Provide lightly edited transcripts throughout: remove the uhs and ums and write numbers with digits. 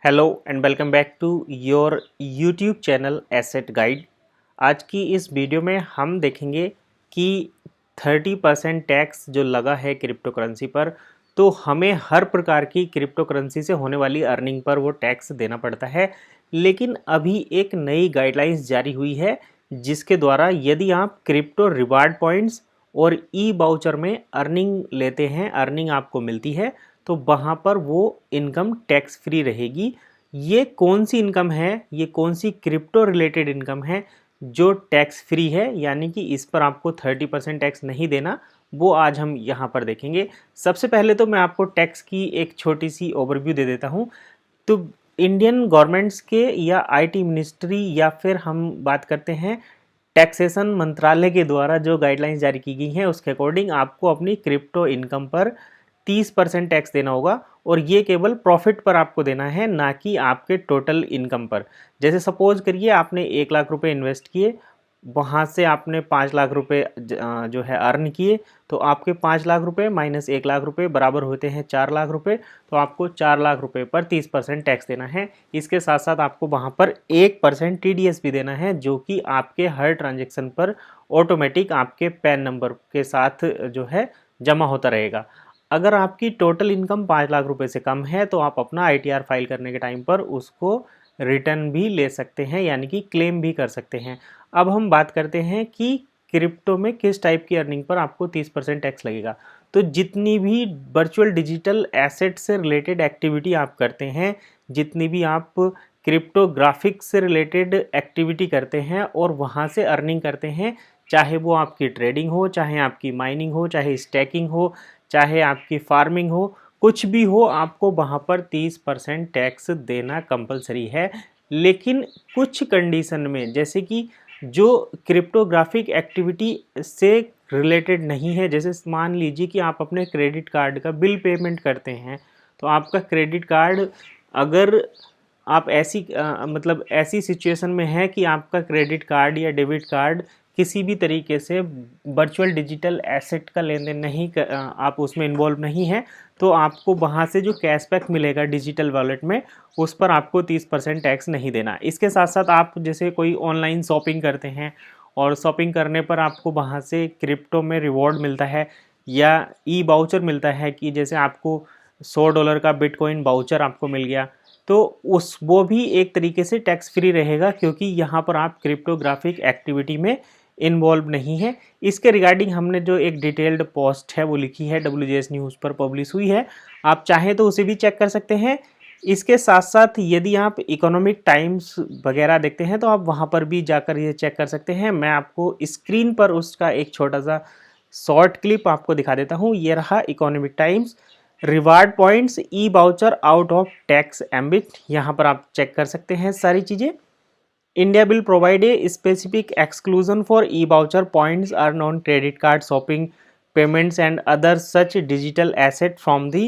Hello and welcome back to your YouTube channel asset guide. आज की इस video में हम देखेंगे कि 30% टैक्स जो लगा है क्रिप्टो करेंसी पर, तो हमें हर प्रकार की क्रिप्टो करेंसी से होने वाली अर्निंग पर वो टैक्स देना पड़ता है। लेकिन अभी एक नई गाइडलाइंस जारी हुई है जिसके द्वारा यदि आप क्रिप्टो रिवार्ड पॉइंट्स और ई बाउचर में अर्निंग लेते हैं, अर्निंग आपको मिलती है, तो वहाँ पर वो इनकम टैक्स फ्री रहेगी। ये कौन सी इनकम है, ये कौन सी क्रिप्टो रिलेटेड इनकम है जो टैक्स फ्री है, यानी कि इस पर आपको 30% टैक्स नहीं देना, वो आज हम यहाँ पर देखेंगे। सबसे पहले तो मैं आपको टैक्स की एक छोटी सी ओवरव्यू दे देता हूँ। तो इंडियन गवर्नमेंट्स के या आईटी मिनिस्ट्री या फिर हम बात करते हैं टैक्सेशन मंत्रालय के द्वारा जो गाइडलाइंस जारी की गई हैं उसके अकॉर्डिंग आपको अपनी क्रिप्टो इनकम पर 30% टैक्स देना होगा, और ये केवल प्रॉफिट पर आपको देना है, ना कि आपके टोटल इनकम पर। जैसे सपोज करिए आपने 1 लाख रुपए इन्वेस्ट किए, वहाँ से आपने 5 लाख रुपए जो है अर्न किए, तो आपके 5 लाख रुपए माइनस 1 लाख रुपए बराबर होते हैं 4 लाख रुपए। तो आपको 4 लाख रुपए पर 30% टैक्स देना है। इसके साथ साथ आपको वहाँ पर 1% TDS भी देना है, जो कि आपके हर ट्रांजेक्शन पर ऑटोमेटिक आपके पैन नंबर के साथ जो है जमा होता रहेगा। अगर आपकी टोटल इनकम 5 लाख रुपए से कम है तो आप अपना ITR फाइल करने के टाइम पर उसको रिटर्न भी ले सकते हैं, यानी कि क्लेम भी कर सकते हैं। अब हम बात करते हैं कि क्रिप्टो में किस टाइप की अर्निंग पर आपको 30% टैक्स लगेगा। तो जितनी भी वर्चुअल डिजिटल एसेट से रिलेटेड एक्टिविटी आप करते हैं, जितनी भी आप क्रिप्टोग्राफिक से रिलेटेड एक्टिविटी करते हैं और वहाँ से अर्निंग करते हैं, चाहे वो आपकी ट्रेडिंग हो, चाहे आपकी माइनिंग हो, चाहे स्टैकिंग हो, चाहे आपकी फार्मिंग हो, कुछ भी हो, आपको वहाँ पर 30% टैक्स देना कंपलसरी है। लेकिन कुछ कंडीशन में, जैसे कि जो क्रिप्टोग्राफिक एक्टिविटी से रिलेटेड नहीं है, जैसे मान लीजिए कि आप अपने क्रेडिट कार्ड का बिल पेमेंट करते हैं, तो आपका क्रेडिट कार्ड, अगर आप मतलब ऐसी सिचुएशन में है कि आपका क्रेडिट कार्ड या डेबिट कार्ड किसी भी तरीके से वर्चुअल डिजिटल एसेट का लेन देन नहीं आप उसमें इन्वॉल्व नहीं है, तो आपको वहाँ से जो कैशबैक मिलेगा डिजिटल वॉलेट में, उस पर आपको 30% टैक्स नहीं देना। इसके साथ साथ आप जैसे कोई ऑनलाइन शॉपिंग करते हैं और शॉपिंग करने पर आपको वहाँ से क्रिप्टो में रिवॉर्ड मिलता है या ई बाउचर मिलता है, कि जैसे आपको $100 का बिटकॉइन बाउचर आपको मिल गया, तो वो भी एक तरीके से टैक्स फ्री रहेगा, क्योंकि यहाँ पर आप क्रिप्टोग्राफिक एक्टिविटी में इन्वॉल्व नहीं है। इसके रिगार्डिंग हमने जो एक डिटेल्ड पोस्ट है वो लिखी है, WGS न्यूज़ पर पब्लिश हुई है, आप चाहें तो उसे भी चेक कर सकते हैं। इसके साथ साथ यदि आप इकोनॉमिक टाइम्स वगैरह देखते हैं तो आप वहाँ पर भी जाकर ये चेक कर सकते हैं। मैं आपको स्क्रीन पर उसका एक छोटा सा शॉर्ट क्लिप आपको दिखा देता हूँ। ये रहा Economic Times, reward points E voucher out of tax ambit. यहाँ पर आप चेक कर सकते हैं सारी चीज़ें। India will provide a specific exclusion for e-voucher points earned on credit card, shopping, payments and other such digital asset from the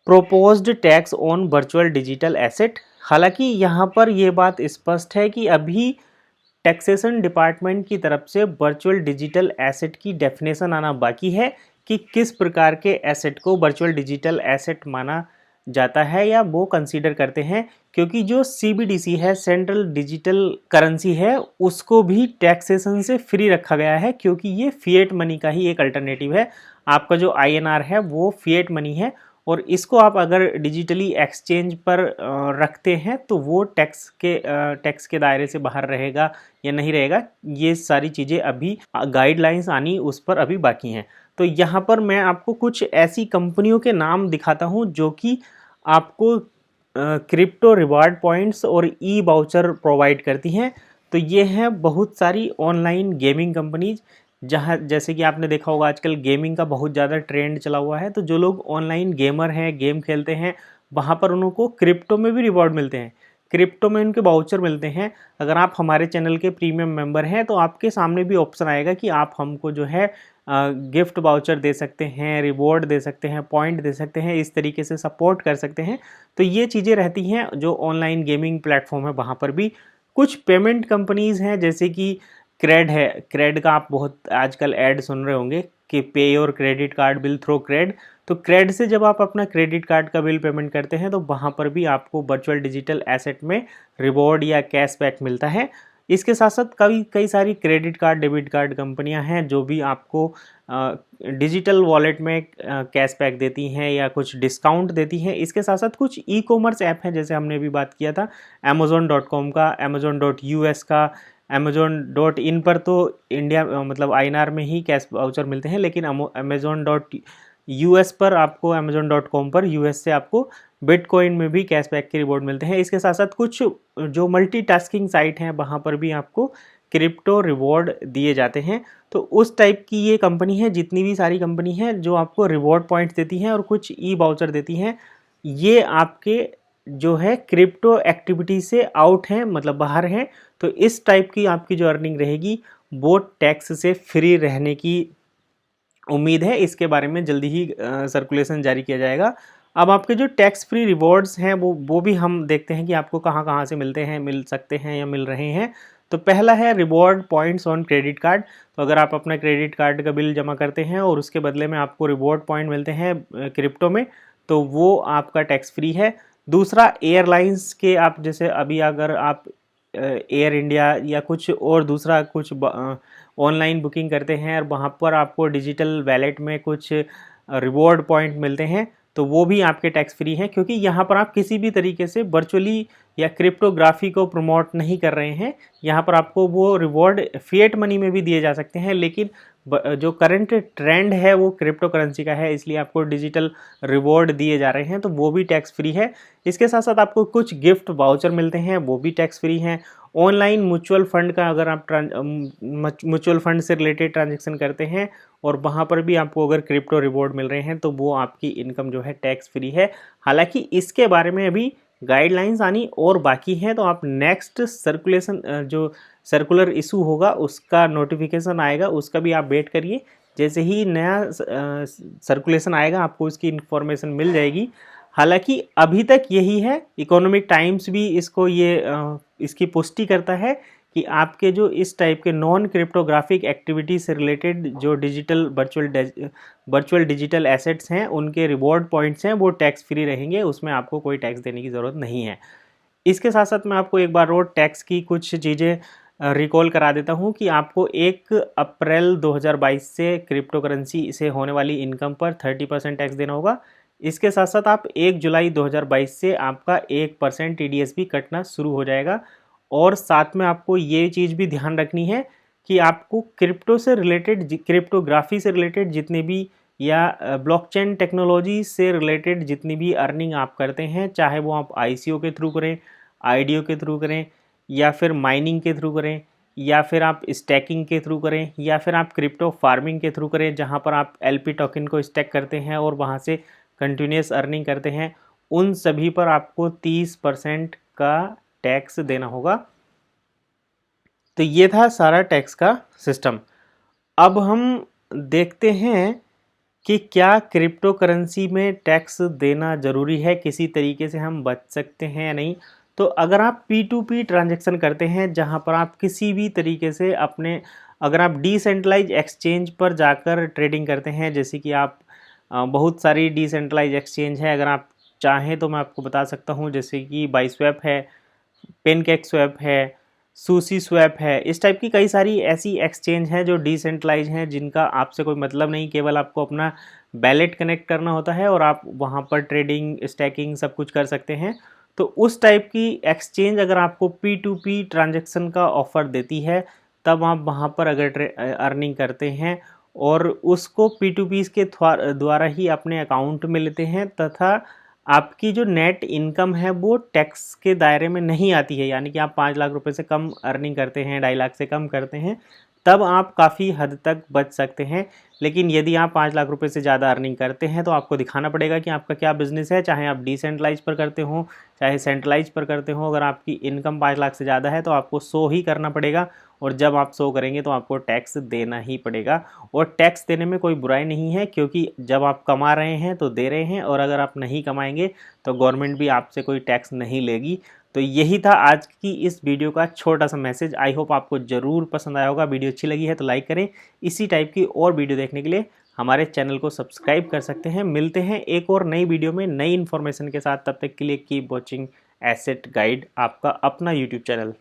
proposed tax on virtual digital asset। हालांकि यहाँ पर यह बात स्पष्ट है कि अभी टैक्सेशन डिपार्टमेंट की तरफ से वर्चुअल डिजिटल एसेट की डेफिनेशन आना बाकी है कि किस प्रकार के एसेट को वर्चुअल डिजिटल एसेट माना जाता है या वो कंसीडर करते हैं, क्योंकि जो CBDC है, सेंट्रल डिजिटल करेंसी है, उसको भी टैक्सेशन से फ्री रखा गया है, क्योंकि ये फिएट मनी का ही एक अल्टरनेटिव है। आपका जो INR है वो फिएट मनी है, और इसको आप अगर डिजिटली एक्सचेंज पर रखते हैं तो वो टैक्स के दायरे से बाहर रहेगा या नहीं रहेगा, ये सारी चीज़ें अभी गाइडलाइंस आनी उस पर अभी बाकी हैं। तो यहाँ पर मैं आपको कुछ ऐसी कंपनियों के नाम दिखाता हूँ जो कि आपको क्रिप्टो रिवार्ड पॉइंट्स और ई बाउचर प्रोवाइड करती हैं। तो ये हैं बहुत सारी ऑनलाइन गेमिंग कंपनीज, जहाँ जैसे कि आपने देखा होगा आजकल गेमिंग का बहुत ज़्यादा ट्रेंड चला हुआ है। तो जो लोग ऑनलाइन गेमर हैं, गेम खेलते हैं, वहाँ पर उनको क्रिप्टो में भी रिवॉर्ड मिलते हैं, क्रिप्टो में उनके बाउचर मिलते हैं। अगर आप हमारे चैनल के प्रीमियम मेंबर हैं तो आपके सामने भी ऑप्शन आएगा कि आप हमको जो है गिफ्ट बाउचर दे सकते हैं, रिवॉर्ड दे सकते हैं, पॉइंट दे सकते हैं, इस तरीके से सपोर्ट कर सकते हैं। तो ये चीज़ें रहती हैं जो ऑनलाइन गेमिंग प्लेटफॉर्म है वहाँ पर भी। कुछ पेमेंट कंपनीज़ हैं जैसे कि क्रेड है, क्रेड का आप बहुत आजकल ऐड सुन रहे होंगे कि pay your credit card bill through CRED. तो क्रेड से जब आप अपना क्रेडिट कार्ड का बिल पेमेंट करते हैं तो वहाँ पर भी आपको वर्चुअल डिजिटल एसेट में रिवॉर्ड या कैशबैक मिलता है। इसके साथ साथ कई सारी क्रेडिट कार्ड डेबिट कार्ड कंपनियां हैं जो भी आपको डिजिटल वॉलेट में कैशबैक देती हैं या कुछ डिस्काउंट देती हैं। इसके साथ साथ कुछ ई कॉमर्स ऐप हैं, जैसे हमने अभी बात किया था Amazon.com का, Amazon.us का, Amazon.in पर तो इंडिया मतलब INR में ही कैश वाउचर मिलते हैं, लेकिन Amazon.us पर आपको Amazon.com पर US से आपको बिटकॉइन में भी कैशबैक के रिवॉर्ड मिलते हैं। इसके साथ साथ कुछ जो मल्टीटास्किंग साइट हैं वहाँ पर भी आपको क्रिप्टो रिवॉर्ड दिए जाते हैं। तो उस टाइप की ये कंपनी है, जितनी भी सारी कंपनी है जो आपको रिवॉर्ड पॉइंट्स देती हैं और कुछ ई वाउचर देती हैं, ये आपके जो है क्रिप्टो एक्टिविटी से आउट हैं, मतलब बाहर हैं। तो इस टाइप की आपकी जो अर्निंग रहेगी वो टैक्स से फ्री रहने की उम्मीद है। इसके बारे में जल्दी ही सर्कुलेशन जारी किया जाएगा। अब आपके जो टैक्स फ्री रिवॉर्ड्स हैं वो भी हम देखते हैं कि आपको कहाँ कहाँ से मिलते हैं, मिल सकते हैं या मिल रहे हैं। तो पहला है reward points on credit card. तो अगर आप अपना क्रेडिट कार्ड का बिल जमा करते हैं और उसके बदले में आपको रिवॉर्ड पॉइंट मिलते हैं क्रिप्टो में, तो वो आपका टैक्स फ्री है। दूसरा, एयरलाइंस के आप जैसे अभी अगर आप एयर इंडिया या कुछ और दूसरा कुछ ऑनलाइन बुकिंग करते हैं और वहाँ पर आपको डिजिटल वैलेट में कुछ रिवॉर्ड पॉइंट मिलते हैं, तो वो भी आपके टैक्स फ्री हैं, क्योंकि यहाँ पर आप किसी भी तरीके से वर्चुअली या क्रिप्टोग्राफी को प्रमोट नहीं कर रहे हैं। यहाँ पर आपको वो रिवॉर्ड फिएट मनी में भी दिए जा सकते हैं, लेकिन जो करंट ट्रेंड है वो क्रिप्टो करेंसी का है, इसलिए आपको डिजिटल रिवॉर्ड दिए जा रहे हैं, तो वो भी टैक्स फ्री है। इसके साथ साथ आपको कुछ गिफ्ट वाउचर मिलते हैं, वो भी टैक्स फ्री हैं। ऑनलाइन म्यूचुअल फंड का अगर आप म्यूचुअल फंड से रिलेटेड ट्रांजेक्शन करते हैं और वहाँ पर भी आपको अगर क्रिप्टो रिवॉर्ड मिल रहे हैं, तो वो आपकी इनकम जो है टैक्स फ्री है। हालांकि इसके बारे में अभी गाइडलाइंस आनी और बाकी है, तो आप नेक्स्ट सर्कुलेशन जो सर्कुलर इशू होगा उसका नोटिफिकेशन आएगा, उसका भी आप वेट करिए। जैसे ही नया सर्कुलेशन आएगा आपको इसकी इन्फॉर्मेशन मिल जाएगी। हालांकि अभी तक यही है, इकोनॉमिक टाइम्स भी इसको इसकी पुष्टि करता है कि आपके जो इस टाइप के नॉन क्रिप्टोग्राफिक एक्टिविटी से रिलेटेड जो डिजिटल वर्चुअल डिजिटल एसेट्स हैं, उनके रिवॉर्ड पॉइंट्स हैं, वो टैक्स फ्री रहेंगे, उसमें आपको कोई टैक्स देने की ज़रूरत नहीं है। इसके साथ साथ मैं आपको एक बार और टैक्स की कुछ चीज़ें रिकॉल करा देता हूं कि आपको 1 अप्रैल 2022 से क्रिप्टो करेंसी से होने वाली इनकम पर 30% टैक्स देना होगा। इसके साथ साथ आप 1 जुलाई 2022 से आपका 1% TDS भी कटना शुरू हो जाएगा। और साथ में आपको ये चीज़ भी ध्यान रखनी है कि आपको क्रिप्टो से रिलेटेड, क्रिप्टोग्राफी से रिलेटेड जितने भी या ब्लॉकचेन टेक्नोलॉजी से रिलेटेड जितनी भी अर्निंग आप करते हैं, चाहे वो आप ICO के थ्रू करें, IDO के थ्रू करें, या फिर माइनिंग के थ्रू करें, या फिर आप स्टैकिंग के थ्रू करें, या फिर आप क्रिप्टो फार्मिंग के थ्रू करें जहां पर आप LP टोकन को स्टैक करते हैं और वहां से कंटिन्यूस अर्निंग करते हैं, उन सभी पर आपको 30% का टैक्स देना होगा। तो ये था सारा टैक्स का सिस्टम। अब हम देखते हैं कि क्या क्रिप्टो करेंसी में टैक्स देना ज़रूरी है, किसी तरीके से हम बच सकते हैं या नहीं। तो अगर आप P2P ट्रांजैक्शन करते हैं जहां पर आप किसी भी तरीके से अगर आप डिसेंट्रलाइज एक्सचेंज पर जाकर ट्रेडिंग करते हैं, जैसे कि आप बहुत सारी डिसेंट्रलाइज एक्सचेंज है, अगर आप चाहें तो मैं आपको बता सकता हूं, जैसे कि बाइस्वैप है, पेनकेक स्वैप है, सूसी स्वैप है। इस टाइप की कई सारी ऐसी एक्सचेंज हैं जो डिसेंट्रलाइज हैं, जिनका आपसे कोई मतलब नहीं, केवल आपको अपना बैलेट कनेक्ट करना होता है और आप वहाँ पर ट्रेडिंग, स्टैकिंग सब कुछ कर सकते हैं। तो उस टाइप की एक्सचेंज अगर आपको P2P ट्रांजैक्शन का ऑफ़र देती है, तब आप वहाँ पर अगर अर्निंग करते हैं और उसको P2P के द्वारा ही अपने अकाउंट में लेते हैं, तथा आपकी जो नेट इनकम है वो टैक्स के दायरे में नहीं आती है, यानी कि आप 5 लाख रुपए से कम अर्निंग करते हैं, 2.5 लाख से कम करते हैं, तब आप काफ़ी हद तक बच सकते हैं। लेकिन यदि आप 5 लाख रुपए से ज़्यादा अर्निंग करते हैं तो आपको दिखाना पड़ेगा कि आपका क्या बिजनेस है, चाहे आप डिसेंट्रलाइज पर करते हो चाहे सेंट्रलाइज पर करते हो। अगर आपकी इनकम 5 लाख से ज़्यादा है तो आपको शो ही करना पड़ेगा, और जब आप शो करेंगे तो आपको टैक्स देना ही पड़ेगा। और टैक्स देने में कोई बुराई नहीं है, क्योंकि जब आप कमा रहे हैं तो दे रहे हैं, और अगर आप नहीं कमाएंगे तो गवर्नमेंट भी आपसे कोई टैक्स नहीं लेगी। तो यही था आज की इस वीडियो का छोटा सा मैसेज। आई होप आपको ज़रूर पसंद आया होगा। वीडियो अच्छी लगी है तो लाइक करें। इसी टाइप की और वीडियो देखने के लिए हमारे चैनल को सब्सक्राइब कर सकते हैं। मिलते हैं एक और नई वीडियो में नई इन्फॉर्मेशन के साथ। तब तक के लिए कीप वॉचिंग एसेट गाइड, आपका अपना यूट्यूब चैनल।